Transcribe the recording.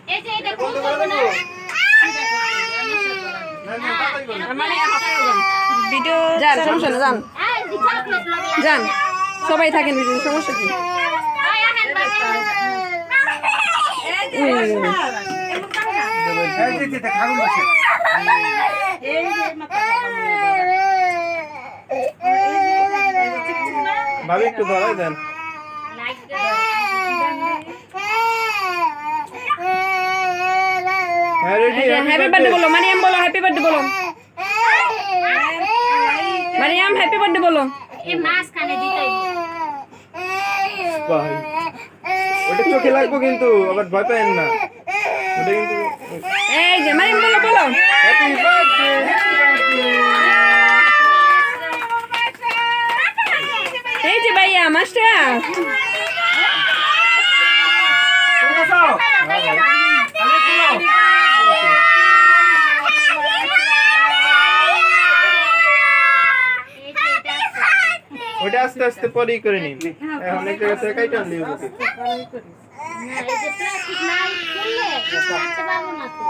এই যে এটা কোন করব না ভিডিও যান সমস্যা না যান যান সবাই থাকেন ভিডিও সমস্যা কি ভাবি একটু ধরাই দেন হ্যাপি বার্থডে বলো মারিয়াম বলো হ্যাপি বার্থডে বলো মারিয়াম হ্যাপি বার্থডে বলো এই মাছ কানে দিতেই ভাই ওটা চোখে লাগবে কিন্তু আবার ভয় পাবেন না ওটা কিন্তু এই যে মারিয়াম বলো বলো হ্যাপি বার্থডে এই যে ভাইয়া মাস্টার ওটা আস্তে আস্তে পরেই করে নিন এখন এক জায়গা থেকে কাইটা নিয়ে না এই যে প্লাস্টিক নাই খুললে কাটতে পারবো না তো